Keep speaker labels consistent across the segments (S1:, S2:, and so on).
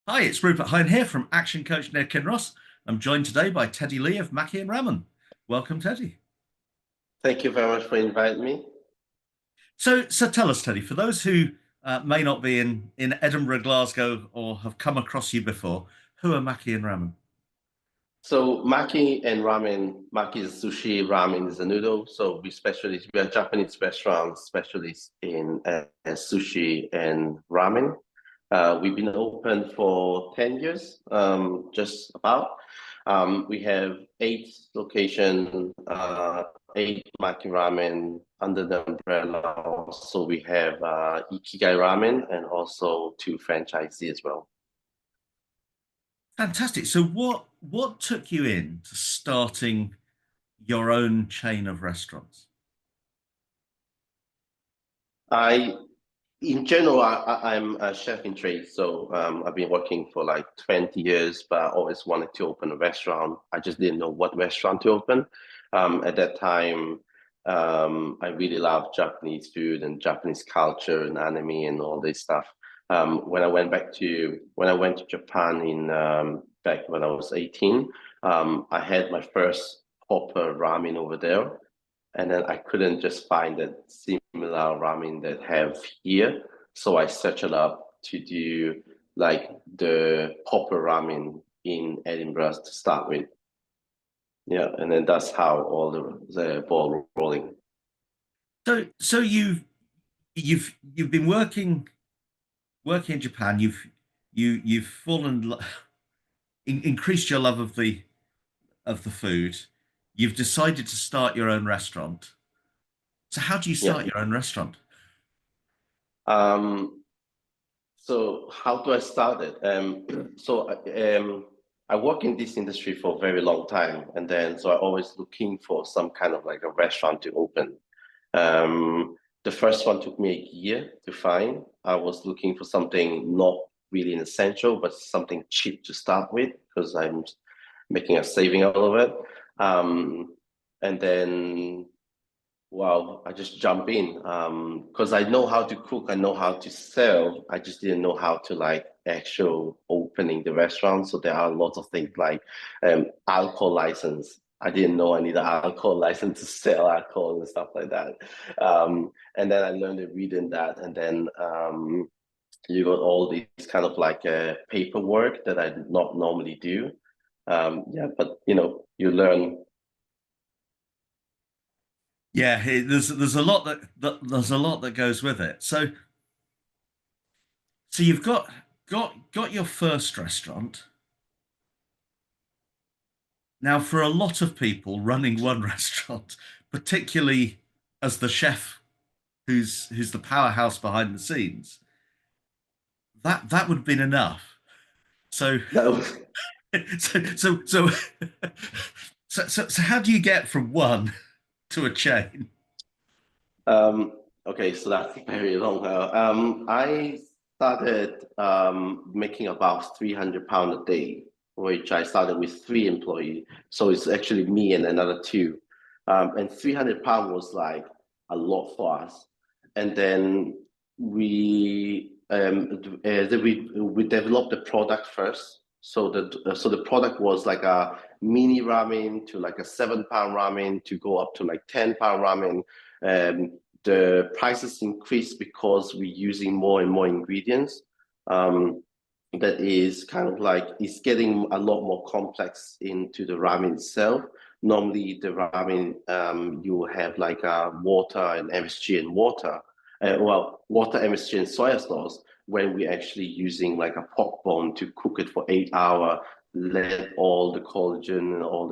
S1: Hi, it's Rupert Hine here from Action Coach near Kinross. I'm joined today by Teddy Lee of Maki and Ramen. Welcome, Teddy.
S2: Thank you very much for inviting me.
S1: So tell us, Teddy, for those who may not be in Edinburgh, Glasgow, or have come across you before, who are Maki and Ramen?
S2: So Maki and Ramen, Maki is sushi, ramen is a noodle. So we are Japanese restaurants specialists in sushi and ramen. We've been open for 10 years, just about. We have eight locations, eight Maki Ramen under the umbrella. So we have Ikigai Ramen and also two franchisees as well.
S1: Fantastic. So what took you in to starting your own chain of restaurants?
S2: I In general, I'm a chef in trade, so I've been working for like 20 years, but I always wanted to open a restaurant. I just didn't know what restaurant to open. At that time, I really loved Japanese food and Japanese culture and anime and all this stuff. When I went to Japan in back when I was 18, I had my first proper ramen over there, and then I couldn't just find that similar ramen that have here. So I searched it up to do like the proper ramen in Edinburgh to start with. Yeah, and then that's how all the ball rolling.
S1: So you've been working in Japan. You've increased your love of the food. You've decided to start your own restaurant. So how do you
S2: Yeah.
S1: start your own restaurant?
S2: Um, so how do I start it? I work in this industry for a very long time, and then so I always looking for some kind of like a restaurant to open. The first one took me a year to find. I was looking for something not really an essential, but something cheap to start with because I'm making a saving out of it. And then, well, I just jump in because I know how to cook, I know how to sell. I just didn't know how to like actual opening the restaurant. So there are lots of things like alcohol license. I didn't know I need an alcohol license to sell alcohol and stuff like that. And then I learned to read in that, and then you got all these kind of like paperwork that I did not normally do. Yeah, but you learn.
S1: Yeah, there's a lot there's a lot that goes with it. So you've got your first restaurant. Now, for a lot of people running one restaurant, particularly as the chef who's the powerhouse behind the scenes, that would have been enough. So
S2: That was,
S1: so so so so how do you get from one to a chain?
S2: okay, so that's very long. I started making about £300 a day, which I started with three employees. So it's actually me and another two. And £300 was like a lot for us. And then we developed the product first. So the product was like a mini ramen to like a £7 ramen to go up to like £10 ramen. The prices increased because we're using more and more ingredients. That is kind of like it's getting a lot more complex into the ramen itself. Normally, the ramen you have like water and MSG and water, water, MSG and soya sauce. When we're actually using like a pork bone to cook it for 8 hours, let all the collagen and all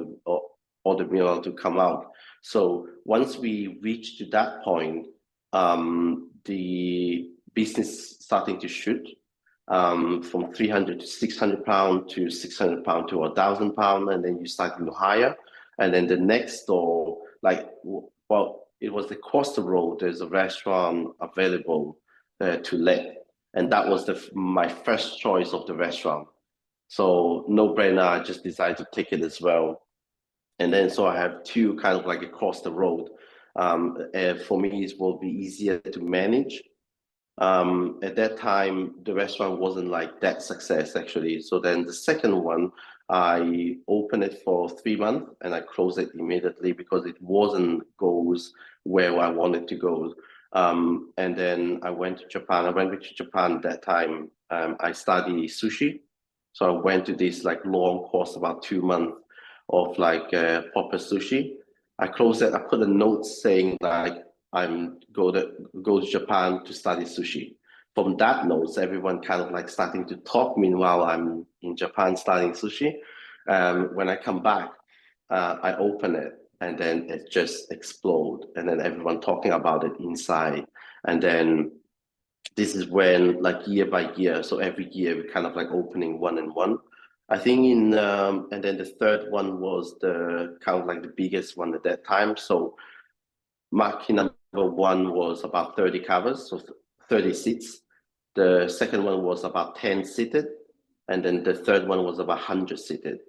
S2: the mineral to come out. So once we reach to that point, the business starting to shoot from 300 to 600 pound to 600 pound to 1,000 pound, and then you starting to hire. And then the next door, like, well, it was across the road, there's a restaurant available to let. And that was my first choice of the restaurant. So no brainer, I just decided to take it as well. And then so I have two kind of like across the road. For me, it will be easier to manage. At that time, the restaurant wasn't like that success actually. So then the second one, I opened it for 3 months and I closed it immediately because it wasn't goes where I wanted to go. And then I went to Japan. I went to Japan that time. I studied sushi. So I went to this like long course, about 2 months of like proper sushi. I closed it. I put a note saying like I'm go to Japan to study sushi. From that notes, everyone kind of like starting to talk. Meanwhile, I'm in Japan studying sushi. When I come back, I open it and then it just explode, and then everyone talking about it inside. And then this is when like year by year, so every year we kind of like opening one and one. I think and then the third one was the kind of like the biggest one at that time. So Maki number one was about 30 covers, so 30 seats. The second one was about 10 seated, and then the third one was about 100 seated.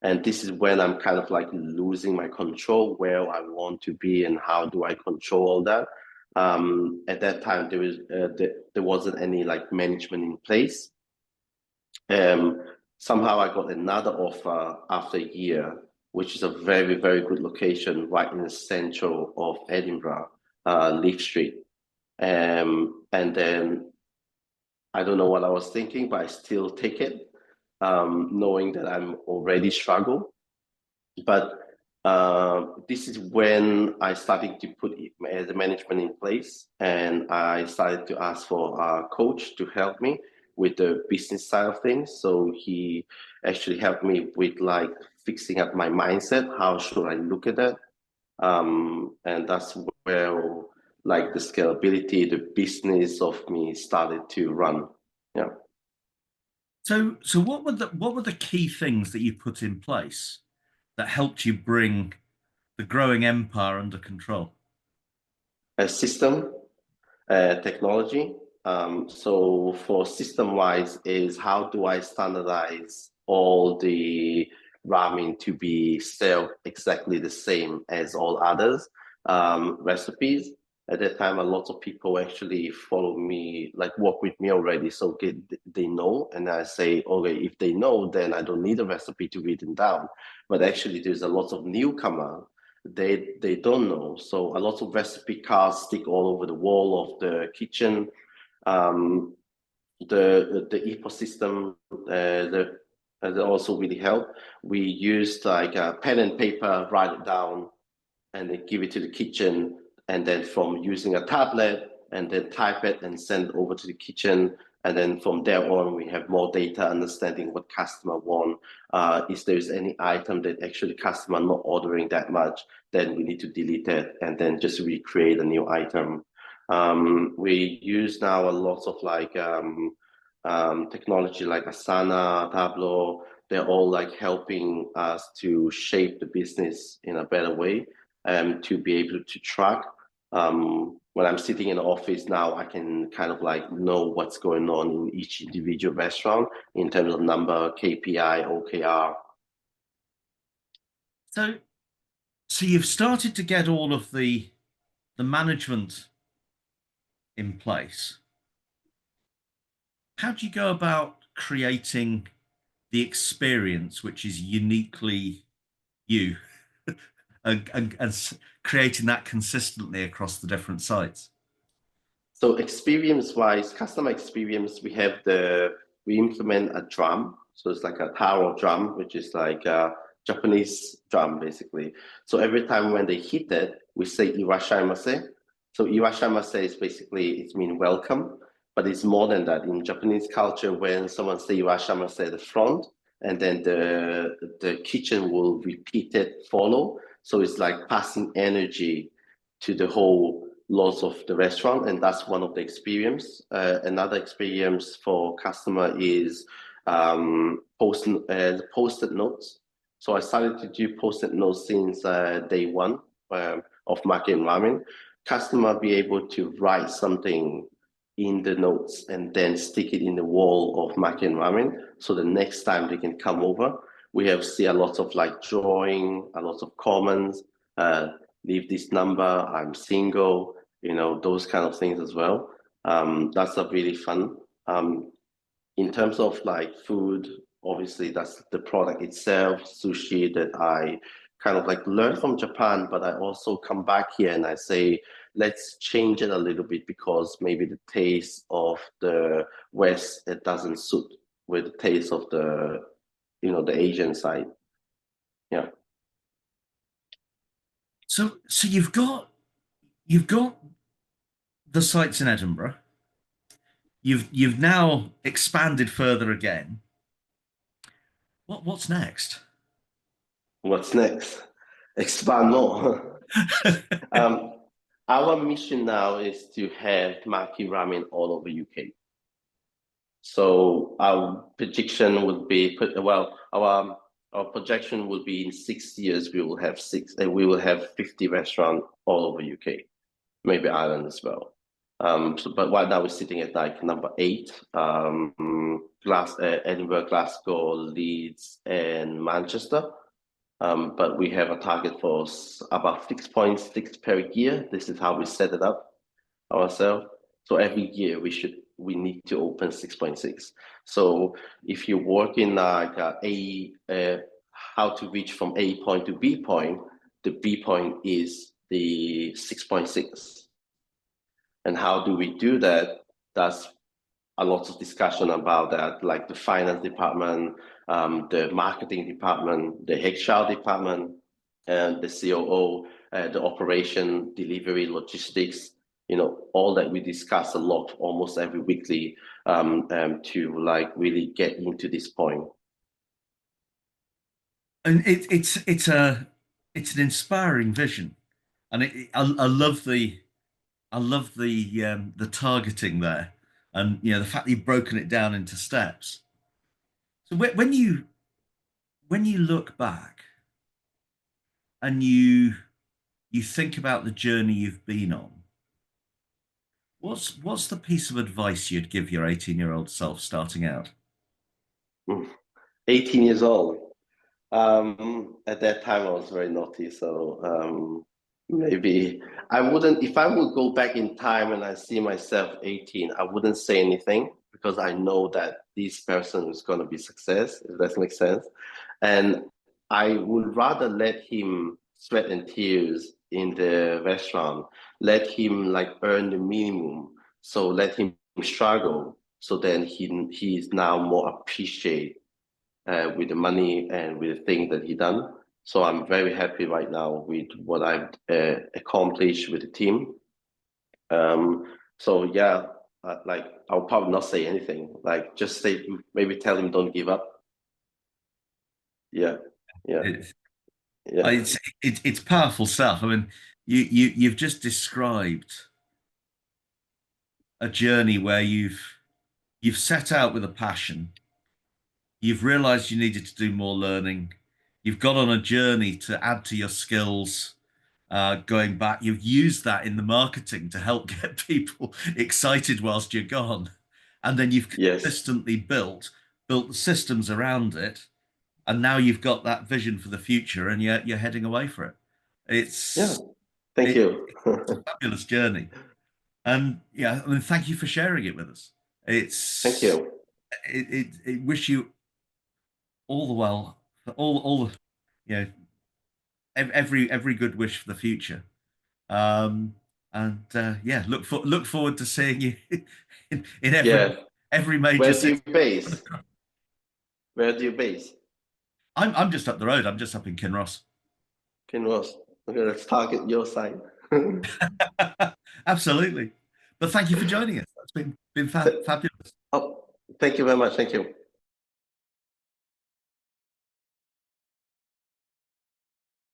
S2: And this is when I'm kind of like losing my control, where I want to be and how do I control all that. At that time, there wasn't any like management in place. Um, Somehow I got another offer after a year, which is a very, very good location right in the central of Edinburgh, Leaf Street. And then I don't know what I was thinking, but I still take it, knowing that I'm already struggle. But this is when I started to put the management in place, and I started to ask for a coach to help me with the business side of things. So he actually helped me with like fixing up my mindset. How should I look at that? And that's where like the scalability, the business of me started to run. Yeah.
S1: So what were the key things that you put in place that helped you bring the growing empire under control?
S2: A system, technology. So for system wise is how do I standardize all the ramen to be still exactly the same as all others recipes. At that time, a lot of people actually follow me, like work with me already, so they know. And I say, okay, if they know, then I don't need a recipe to read them down. But actually, there's a lot of newcomer they don't know. So a lot of recipe cards stick all over the wall of the kitchen. Um, the ecosystem that also really help. We used like a pen and paper, write it down, and then give it to the kitchen, and then from using a tablet and then type it and send it over to the kitchen, and then from there on we have more data understanding what customer want. If there's any item that actually customer not ordering that much, then we need to delete it and then just recreate a new item. We use now a lot of like technology like Asana, Tableau. They're all like helping us to shape the business in a better way, to be able to track. When I'm sitting in the office now, I can kind of like know what's going on in each individual restaurant in terms of number, KPI, OKR.
S1: So so you've started to get all of the management in place. How do you go about creating the experience which is uniquely you and creating that consistently across the different sites?
S2: So experience-wise, customer experience, we implement a drum. So it's like a taro drum, which is like a Japanese drum, basically. So every time when they hit it, we say "irashaimase." So "irashaimase" is basically it means welcome, but it's more than that. In Japanese culture, when someone say "irashaimase" at the front, and then the kitchen will repeat it, follow. So it's like passing energy to the whole lots of the restaurant, and that's one of the experience. Another experience for customer is post-it notes. So I started to do post-it notes since day one of Maki and Ramen. Customer be able to write something in the notes and then stick it in the wall of Maki and Ramen. So the next time they can come over, we have see a lot of like drawing, a lot of comments. Leave this number, I'm single, those kind of things as well. That's a really fun. Um, in terms of like food, obviously that's the product itself, sushi that I kind of like learned from Japan, but I also come back here and I say, let's change it a little bit because maybe the taste of the West, it doesn't suit with the taste of the, the Asian side. Yeah.
S1: So you've got the sites in Edinburgh. You've now expanded further again. What's next?
S2: What's next? Expand more. um, our mission now is to have Maki Ramen all over UK. So our prediction would be, well, our projection will be in 6 years we will have we will have 50 restaurants all over UK, maybe Ireland as well. But right now we're sitting at like number 8, Edinburgh, Glasgow, Leeds, and Manchester. But we have a target for about 6.6 per year. This is how we set it up ourselves. So every year we need to open 6.6. So if you work in like how to reach from A point to B point, the B point is the 6.6. And how do we do that? That's a lot of discussion about that, like the finance department, the marketing department, the HR department, and the COO, the operation, delivery, logistics, all that we discuss a lot, almost every weekly, to like really get into this point.
S1: And it's an inspiring vision, and I love the targeting there, and the fact that you've broken it down into steps. So when you look back and you think about the journey you've been on, what's the piece of advice you'd give your 18-year-old self starting out?
S2: 18 years old. At that time, I was very naughty, so maybe I wouldn't. If I would go back in time and I see myself 18, I wouldn't say anything because I know that this person is going to be success. If that makes sense, and I would rather let him sweat and tears in the restaurant, let him like earn the minimum, so let him struggle, so then he is now more appreciate with the money and with the things that he done. So I'm very happy right now with what I've accomplished with the team. So yeah, like I'll probably not say anything. Like just say, maybe tell him don't give up. Yeah, yeah,
S1: It's
S2: yeah.
S1: it's powerful stuff. I mean, you've just described a journey where you've set out with a passion. You've realized you needed to do more learning. You've gone on a journey to add to your skills. Going back, you've used that in the marketing to help get people excited whilst you're gone, and then you've
S2: Yes,
S1: consistently built the systems around it, and now you've got that vision for the future, and you're heading away for it.
S2: yeah.
S1: It's
S2: Thank
S1: it,
S2: you.
S1: it's a fabulous journey, and yeah, I mean, thank you for sharing it with us.
S2: Thank
S1: It's
S2: you.
S1: it wish you all the well, all the every good wish for the future. Um, and yeah, look forward to seeing you in
S2: Yeah.
S1: every major
S2: Where do
S1: city.
S2: you base? Where do you base?
S1: I'm just up the road. I'm just up in Kinross.
S2: Kinross. Okay, let's target your side.
S1: Absolutely. But thank you for joining us. That's been fabulous.
S2: Oh, thank you very much. Thank you.